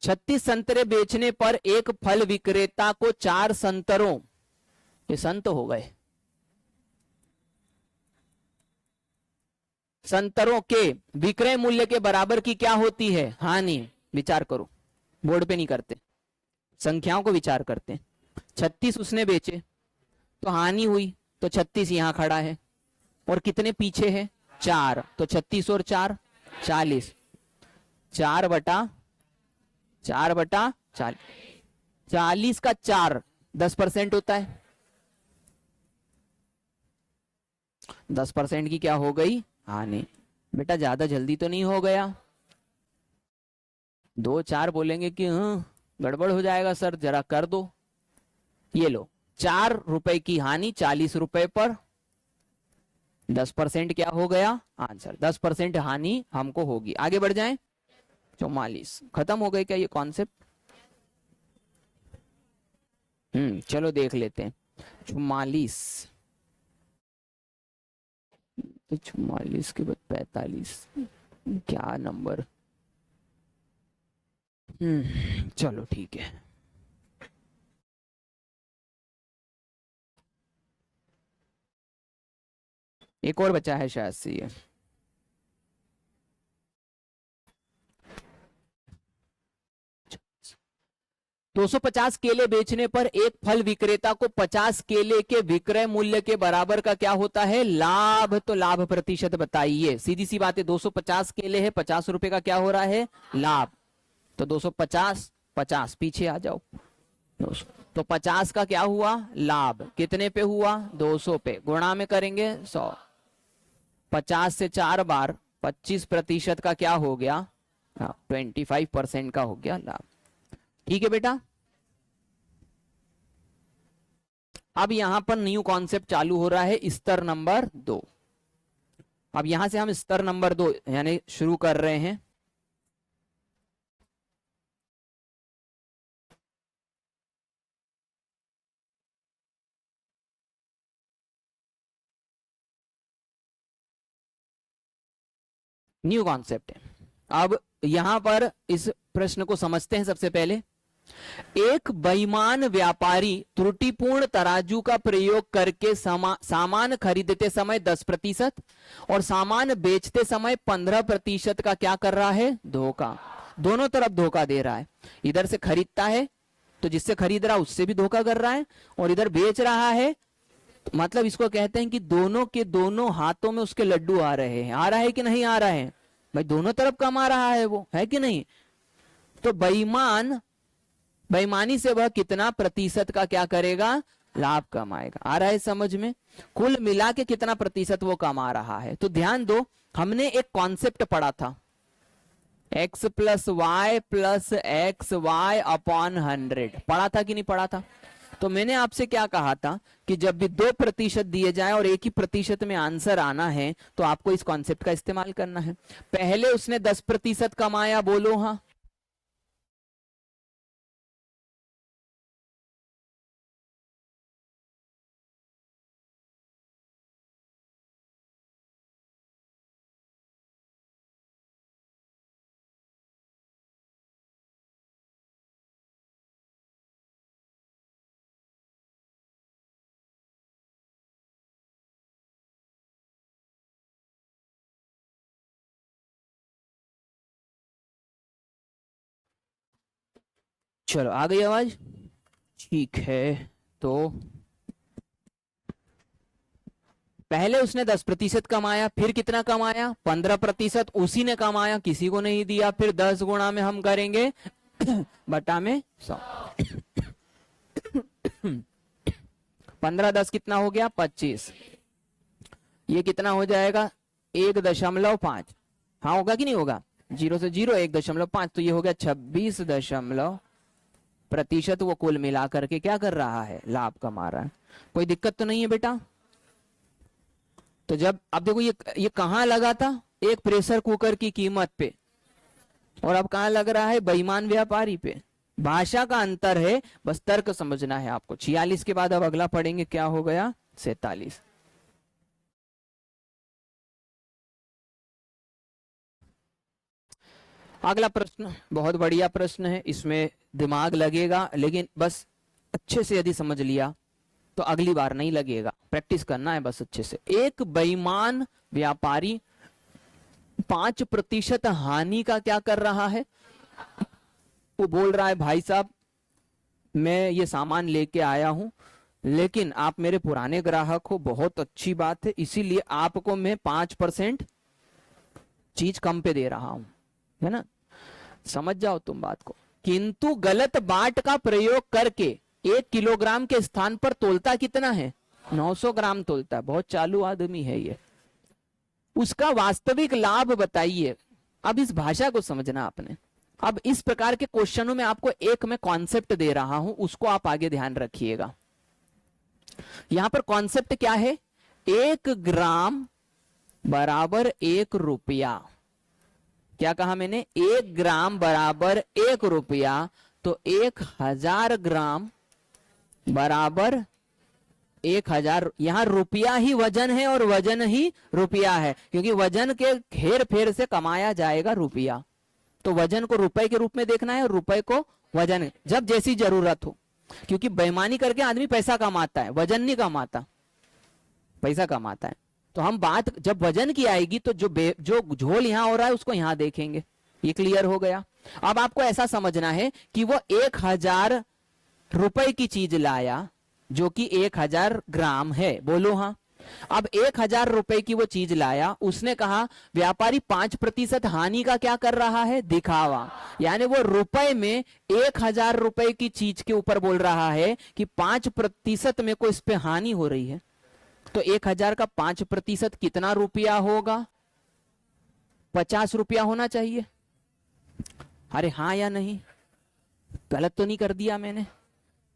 36 संतरे बेचने पर एक फल विक्रेता को 4 संतरों, ये संत हो गए, संतरों के विक्रय मूल्य के बराबर की क्या होती है हानि। विचार करो, बोर्ड पे नहीं करते, संख्याओं को विचार करते। 36 उसने बेचे तो हानि हुई, तो 36 यहां खड़ा है और कितने पीछे है 4, तो 36 और 4 40, 4/40, 40 का 4 10% होता है, 10% की क्या हो गई हानि। बेटा ज्यादा जल्दी तो नहीं हो गया, 2-4 बोलेंगे कि गड़बड़ हो जाएगा सर, जरा कर दो। ये लो, 4 रुपए की हानि 40 रुपए पर, 10% क्या हो गया आंसर, 10% हानि हमको होगी। आगे बढ़ जाएं, 44 खत्म हो गए क्या ये कॉन्सेप्ट। चलो देख लेते हैं 44, तो 44 के बाद 45 क्या नंबर, चलो ठीक है। एक और बचा है शायद से ये, दो 250 केले बेचने पर एक फल विक्रेता को 50 केले के विक्रय मूल्य के बराबर का क्या होता है लाभ। तो लाभ प्रतिशत बताइए, सीधी सी बात है, 250 केले है, 50 रुपए का क्या हो रहा है लाभ। तो 250 50 पीछे आ जाओ, 200 तो 50 का क्या हुआ लाभ, कितने पे हुआ 200 पे, गुणा में करेंगे 100, 50 से 4 बार 25% का क्या हो गया, 25% का हो गया लाभ। ठीक है बेटा। अब यहां पर न्यू कॉन्सेप्ट चालू हो रहा है, स्तर नंबर 2। अब यहां से हम स्तर नंबर 2 यानी शुरू कर रहे हैं। न्यू कॉन्सेप्ट है। अब यहां पर इस प्रश्न को समझते हैं। सबसे पहले, एक बेईमान व्यापारी त्रुटिपूर्ण तराजू का प्रयोग करके सामान खरीदते समय 10% और सामान बेचते समय 15% का क्या कर रहा है, धोखा। दोनों तरफ धोखा दे रहा है। इधर से खरीदता है तो जिससे खरीद रहा है उससे भी धोखा कर रहा है, और इधर बेच रहा है तो मतलब इसको कहते हैं कि दोनों के दोनों हाथों में उसके लड्डू आ रहे हैं। आ रहा है कि नहीं आ रहा है भाई, दोनों तरफ कमा रहा है वो, है कि नहीं। तो बेईमानी से वह कितना प्रतिशत का क्या करेगा, लाभ कमाएगा। आ रहा है समझ में। कुल मिला के कितना प्रतिशत वो कमा रहा है। तो ध्यान दो, हमने एक कॉन्सेप्ट पढ़ा था, x plus Y plus X Y upon 100, पढ़ा था कि नहीं पढ़ा था। तो मैंने आपसे क्या कहा था कि जब भी 2% दिए जाए और एक ही प्रतिशत में आंसर आना है तो आपको इस कॉन्सेप्ट का इस्तेमाल करना है। पहले उसने 10% कमाया, बोलो हाँ। चलो आ गई आवाज, ठीक है। तो पहले उसने 10% कमाया, फिर कितना कमाया 15%, उसी ने कमाया, किसी को नहीं दिया। फिर 10 गुणा में हम करेंगे बटा में 100। 15 10 कितना हो गया 25, ये कितना हो जाएगा 1.5। हाँ होगा कि नहीं होगा, 0 से 0 1.5, तो ये हो गया 26% वो कुल मिला करके क्या कर रहा है, लाभ कमा रहा है। कोई दिक्कत तो नहीं है बेटा। तो जब अब देखो ये कहां लगा था, एक प्रेशर कुकर की कीमत पे, और अब कहां लग रहा है, बेईमान व्यापारी पे। भाषा का अंतर है, बस तर्क समझना है आपको। 46 के बाद अब अगला पढ़ेंगे, क्या हो गया 47। अगला प्रश्न बहुत बढ़िया प्रश्न है, इसमें दिमाग लगेगा, लेकिन बस अच्छे से यदि समझ लिया तो अगली बार नहीं लगेगा। प्रैक्टिस करना है बस अच्छे से। एक बेईमान व्यापारी 5% हानि का क्या कर रहा है, वो बोल रहा है भाई साहब मैं ये सामान लेके आया हूं, लेकिन आप मेरे पुराने ग्राहक हो, बहुत अच्छी बात है, इसीलिए आपको मैं 5% चीज कम पे दे रहा हूं, है ना। समझ जाओ तुम बात को। किंतु गलत बाट का प्रयोग करके 1 किलोग्राम के स्थान पर तोलता कितना है, 900 ग्राम तोलता है। बहुत चालू आदमी है ये। उसका वास्तविक लाभ बताइए। अब इस भाषा को समझना आपने। अब इस प्रकार के क्वेश्चनों में आपको एक मैं कॉन्सेप्ट दे रहा हूं, उसको आप आगे ध्यान रखिएगा। यहां पर कॉन्सेप्ट क्या है, 1 ग्राम बराबर 1 रुपया। क्या कहा मैंने, 1 ग्राम बराबर 1 रुपया, तो 1000 ग्राम बराबर 1000। यहां रुपया ही वजन है और वजन ही रुपया है, क्योंकि वजन के हेर फेर से कमाया जाएगा रुपया। तो वजन को रुपए के रूप में देखना है और रुपए को वजन, जब जैसी जरूरत हो। क्योंकि बेईमानी करके आदमी पैसा कमाता है, वजन नहीं कमाता, पैसा कमाता है। तो हम बात जब वजन की आएगी तो जो झोल यहां हो रहा है उसको यहां देखेंगे। ये क्लियर हो गया। अब आपको ऐसा समझना है कि वो 1000 रुपए की चीज लाया जो कि 1000 ग्राम है, बोलो हाँ। अब 1,000 रुपए की वो चीज लाया, उसने कहा व्यापारी 5% हानि का क्या कर रहा है, दिखावा। यानी वो रुपए में 1,000 रुपए की चीज के ऊपर बोल रहा है कि 5% मेरे को इस पे हानि हो रही है। तो 1,000 का 5% कितना रुपया होगा, 50 रुपया होना चाहिए। अरे हाँ या नहीं, गलत तो नहीं कर दिया मैंने।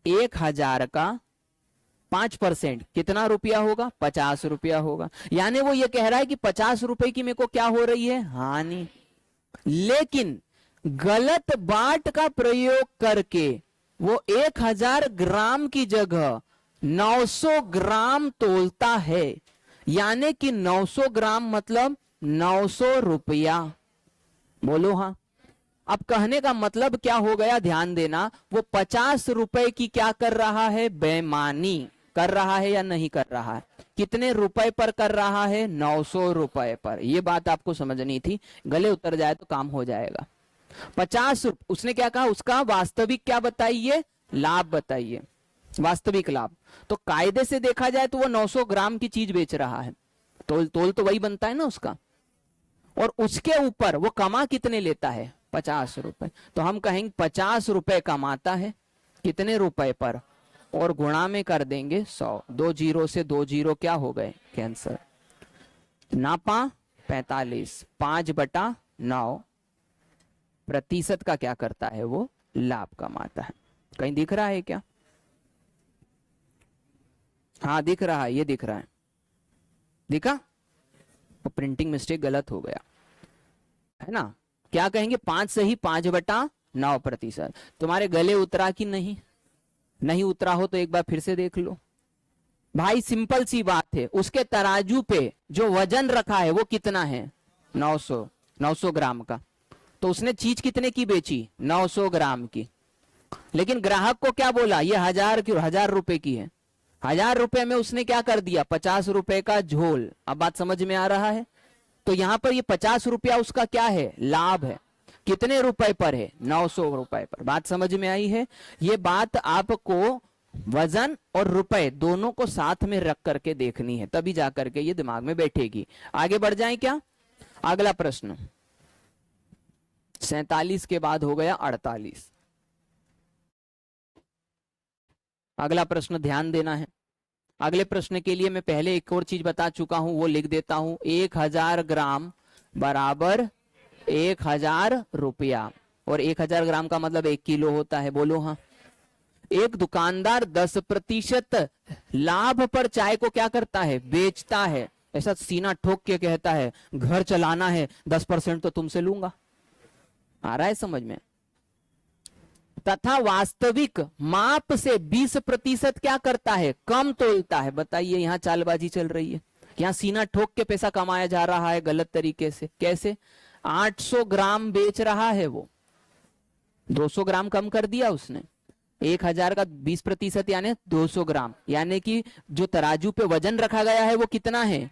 1,000 का 5% कितना रुपया होगा, 50 रुपया होगा। यानी वो ये कह रहा है कि 50 रुपए की मेरे को क्या हो रही है, हानि। लेकिन गलत बाट का प्रयोग करके वो 1,000 ग्राम की जगह 900 ग्राम तोलता है। यानी कि 900 ग्राम मतलब 900 रुपया। बोलो हाँ। अब कहने का मतलब क्या हो गया, ध्यान देना, वो 50 रुपए की क्या कर रहा है, बेईमानी कर रहा है या नहीं कर रहा है। कितने रुपए पर कर रहा है, 900 रुपए पर। ये बात आपको समझनी थी, गले उतर जाए तो काम हो जाएगा। 50, उसने क्या कहा, उसका वास्तविक क्या बताइए, लाभ बताइए, वास्तविक लाभ। तो कायदे से देखा जाए तो वो 900 ग्राम की चीज बेच रहा है, तोल तोल तो वही बनता है ना उसका। और उसके ऊपर वो कमा कितने लेता है, 50 रुपए। तो हम कहेंगे 50 रुपए कमाता है, कितने रुपए पर, और गुणा में कर देंगे 100। 2 जीरो से 2 जीरो क्या हो गए, कैंसर। नापा 45, 5/9 प्रतिशत का क्या करता है, वो लाभ कमाता है। कहीं दिख रहा है क्या, हाँ दिख रहा है, ये दिख रहा है, दिखा। तो प्रिंटिंग मिस्टेक गलत हो गया है ना। क्या कहेंगे, 5 से ही 5/9 प्रतिशत। तुम्हारे गले उतरा कि नहीं, नहीं उतरा हो तो एक बार फिर से देख लो भाई, सिंपल सी बात है। उसके तराजू पे जो वजन रखा है वो कितना है, 900 ग्राम का। तो उसने चीज कितने की बेची, 900 ग्राम की। लेकिन ग्राहक को क्या बोला, ये 1,000 रुपए की है। 1,000 रुपए में उसने क्या कर दिया, 50 रुपए का झोल। अब बात समझ में आ रहा है। तो यहां पर ये 50 रुपया उसका क्या है, लाभ है। कितने रुपए पर है, 900 रुपए पर। बात समझ में आई है। ये बात आपको वजन और रुपए दोनों को साथ में रख करके देखनी है, तभी जाकर के ये दिमाग में बैठेगी। आगे बढ़ जाएं क्या, अगला प्रश्न। 47 के बाद हो गया 48। अगला प्रश्न ध्यान देना है। अगले प्रश्न के लिए मैं पहले एक और चीज बता चुका हूं, वो लिख देता हूं। 1,000 ग्राम बराबर 1,000 रुपया, और 1,000 ग्राम का मतलब 1 किलो होता है। बोलो हाँ। एक दुकानदार 10% लाभ पर चाय को क्या करता है, बेचता है। ऐसा सीना ठोक के कहता है, घर चलाना है, 10% तो तुमसे लूंगा। आ रहा है समझ में। तथा वास्तविक माप से 20% क्या करता है, कम तोलता है। बताइए, यहां चालबाजी चल रही है, यहां सीना ठोक के पैसा कमाया जा रहा है गलत तरीके से। कैसे, 800 ग्राम बेच रहा है वो, 200 ग्राम कम कर दिया उसने। 1,000 का 20% यानी 200 ग्राम, यानी कि जो तराजू पे वजन रखा गया है वो कितना है,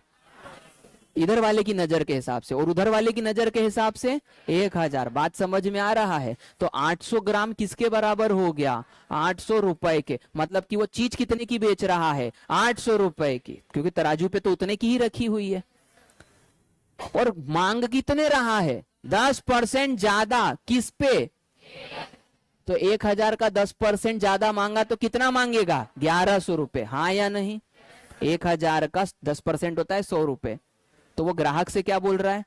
इधर वाले की नजर के हिसाब से, और उधर वाले की नजर के हिसाब से 1,000। बात समझ में आ रहा है। तो 800 ग्राम किसके बराबर हो गया, 800 रुपए के। मतलब कि वो चीज कितने की बेच रहा है, 800 रुपए की, क्योंकि तराजू पे तो उतने की ही रखी हुई है। और मांग कितने रहा है, 10% ज्यादा। किस पे, तो 1,000 का 10% ज्यादा मांगा तो कितना मांगेगा, 1,100 रुपए। हाँ या नहीं। 1,000 का 10% होता है 100 रुपए। तो वो ग्राहक से क्या बोल रहा है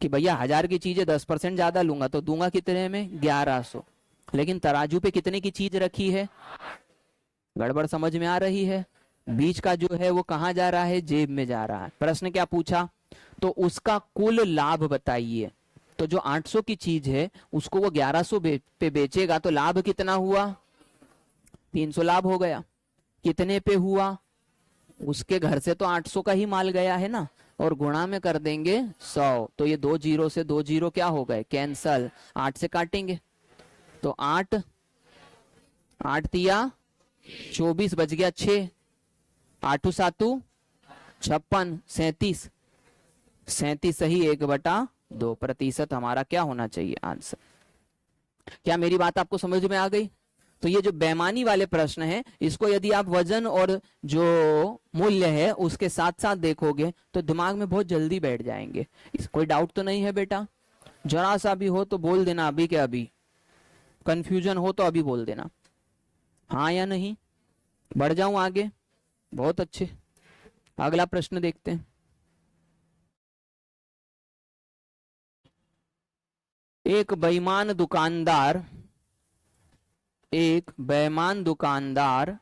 कि भैया 1,000 की चीज है, 10% ज्यादा लूंगा तो दूंगा कितने में, 1,100। लेकिन तराजू पे कितने की चीज रखी है, गड़बड़ समझ में आ रही है। बीच का जो है वो कहां जा रहा है, जेब में जा रहा है। प्रश्न क्या पूछा, तो उसका कुल लाभ बताइए। तो जो 800 की चीज है उसको वो 1,100 पे बेचेगा, तो लाभ कितना हुआ, 300 लाभ हो गया। कितने पे हुआ, उसके घर से तो 800 का ही माल गया है ना, और गुणा में कर देंगे 100। तो ये 2 जीरो से 2 जीरो क्या हो गए, कैंसल। 8 से काटेंगे तो 8 8 तिया 24, बच गया 6। 8 7 56, 37 सही 1/2% हमारा क्या होना चाहिए आंसर। क्या मेरी बात आपको समझ में आ गई। तो ये जो बेईमानी वाले प्रश्न है, इसको यदि आप वजन और जो मूल्य है उसके साथ साथ देखोगे तो दिमाग में बहुत जल्दी बैठ जाएंगे। कोई डाउट तो नहीं है बेटा? जरा सा भी हो तो बोल देना अभी के अभी, कंफ्यूजन हो तो अभी बोल देना, हाँ या नहीं। बढ़ जाऊं आगे? बहुत अच्छे, अगला प्रश्न देखते हैं। एक बेईमान दुकानदार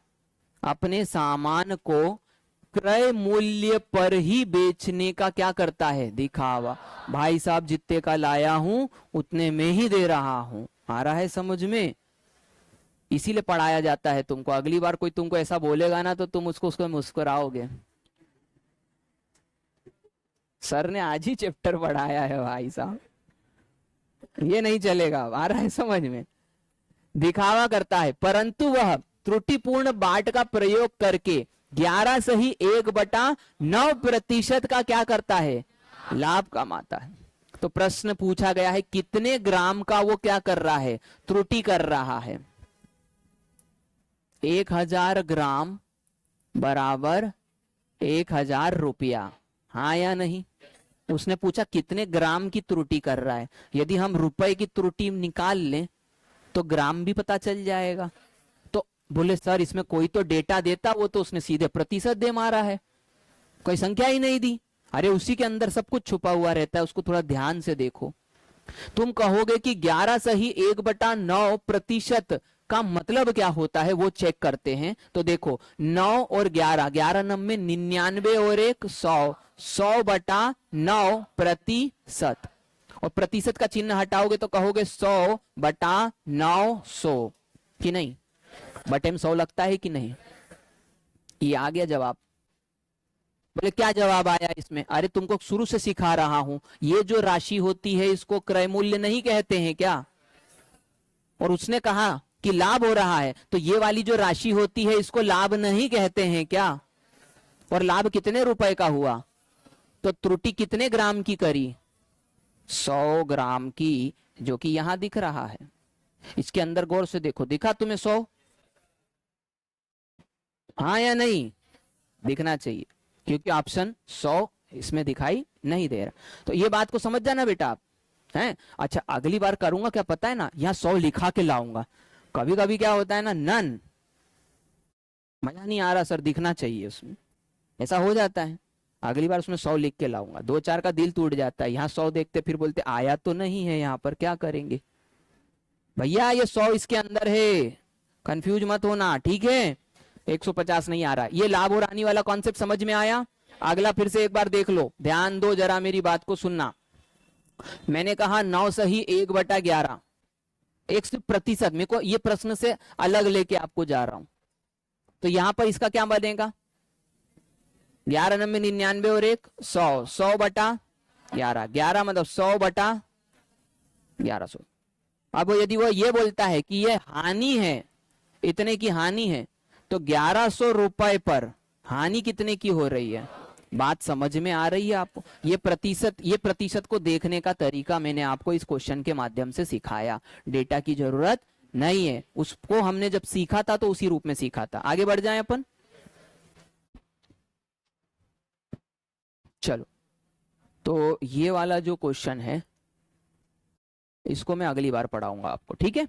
अपने सामान को क्रय मूल्य पर ही बेचने का क्या करता है? दिखावा। भाई साहब जितने का लाया हूं उतने में ही दे रहा हूं। आ रहा है समझ में? इसीलिए पढ़ाया जाता है तुमको। अगली बार कोई तुमको ऐसा बोलेगा ना तो तुम उसको मुस्कुराओगे। सर ने आज ही चैप्टर पढ़ाया है भाई साहब, ये नहीं चलेगा। आ रहा है समझ में? दिखावा करता है, परंतु वह त्रुटिपूर्ण बाट का प्रयोग करके 11 सही 1/9% का क्या करता है? लाभ कमाता है। तो प्रश्न पूछा गया है कितने ग्राम का वो क्या कर रहा है? त्रुटि कर रहा है। 1000 ग्राम बराबर 1000 रुपया, हाँ या नहीं? उसने पूछा कितने ग्राम की त्रुटि कर रहा है। यदि हम रुपए की त्रुटि निकाल लें तो ग्राम भी पता चल जाएगा। तो बोले सर इसमें कोई तो डेटा देता, वो तो उसने सीधे प्रतिशत दे मारा है, कोई संख्या ही नहीं दी। अरे उसी के अंदर सब कुछ छुपा हुआ रहता है, उसको थोड़ा ध्यान से देखो। तुम कहोगे कि 11 सही 1/9% का मतलब क्या होता है, वो चेक करते हैं। तो देखो 9 और 11, 11 नंबर 99 और 1 100, 100/9%। और प्रतिशत का चिन्ह हटाओगे तो कहोगे 100/900 कि नहीं? बटे में 100 लगता है कि नहीं? ये आ गया जवाब। बोले क्या जवाब आया इसमें? अरे तुमको शुरू से सिखा रहा हूं, ये जो राशि होती है इसको क्रय मूल्य नहीं कहते हैं क्या? और उसने कहा कि लाभ हो रहा है, तो ये वाली जो राशि होती है इसको लाभ नहीं कहते हैं क्या? और लाभ कितने रुपए का हुआ? तो त्रुटि कितने ग्राम की करी? 100 ग्राम की, जो कि यहां दिख रहा है। इसके अंदर गौर से देखो, दिखा तुम्हें 100? हाँ या नहीं? दिखना चाहिए, क्योंकि ऑप्शन 100 इसमें दिखाई नहीं दे रहा। तो ये बात को समझ जाना बेटा आप, हैं? अच्छा अगली बार करूंगा क्या पता है ना, यहाँ 100 लिखा के लाऊंगा। कभी कभी क्या होता है ना, नन मजा नहीं आ रहा सर, दिखना चाहिए उसमें, ऐसा हो जाता है। अगली बार उसमें 100 लिख के लाऊंगा। 2-4 का दिल टूट जाता है, यहाँ 100 देखते फिर बोलते आया तो नहीं है यहाँ पर, क्या करेंगे भैया? ये 100 इसके अंदर है, कंफ्यूज मत होना, ठीक है? 150 नहीं आ रहा। ये लाभ और हानि वाला कॉन्सेप्ट समझ में आया? अगला फिर से एक बार देख लो, ध्यान दो जरा, मेरी बात को सुनना। मैंने कहा 9 सही 1/11, एक सिर्फ प्रतिशत। मेरे को ये प्रश्न से अलग लेके आपको जा रहा हूं। तो यहां पर इसका क्या बनेगा? 11 नंबर 99 और 1 100, 100/11, 11 मतलब 100/1100। अब यदि वो ये बोलता है कि ये हानि है, इतने की हानि है, तो 1100 रुपए पर हानि कितने की हो रही है? बात समझ में आ रही है आपको? ये प्रतिशत को देखने का तरीका मैंने आपको इस क्वेश्चन के माध्यम से सिखाया। डेटा की जरूरत नहीं है, उसको हमने जब सीखा था तो उसी रूप में सीखा था। आगे बढ़ जाएं अपन। चलो, तो ये वाला जो क्वेश्चन है इसको मैं अगली बार पढ़ाऊंगा आपको, ठीक है?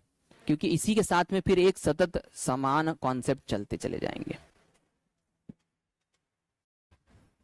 क्योंकि इसी के साथ में फिर एक सतत समान कॉन्सेप्ट चलते चले जाएंगे।